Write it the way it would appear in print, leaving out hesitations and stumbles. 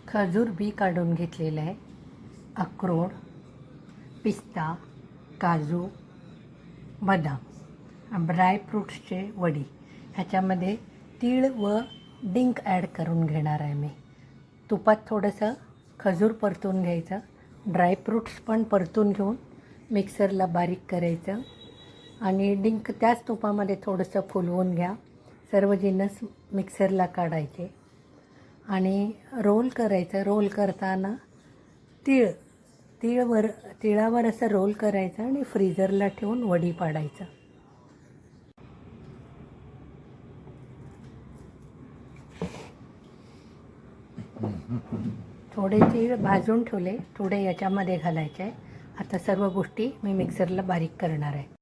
खजूर बी काढून घेतलेलं आहे, अक्रोड, पिस्ता, काजू, बदाम, ड्रायफ्रूट्सचे वडी. ह्याच्यामध्ये तीळ व डिंक ॲड करून घेणार आहे मी. तुपात थोडंसं खजूर परतून घ्यायचं, ड्रायफ्रूट्स पण परतून घेऊन मिक्सरला बारीक करायचं आणि डिंक त्याच तुपामध्ये थोडंसं फुलवून घ्या. सर्व जिन्नस मिक्सरला काढायचे आणि रोल करायचं. रोल करताना तिळावर असं रोल करायचं आणि फ्रीजरला ठेवून वडी पाडायचं. थोडे तीळ भाजून ठेवले, थोडे याच्यामध्ये घालायचे. आता सर्व गोष्टी मी मिक्सरला बारीक करणार आहे.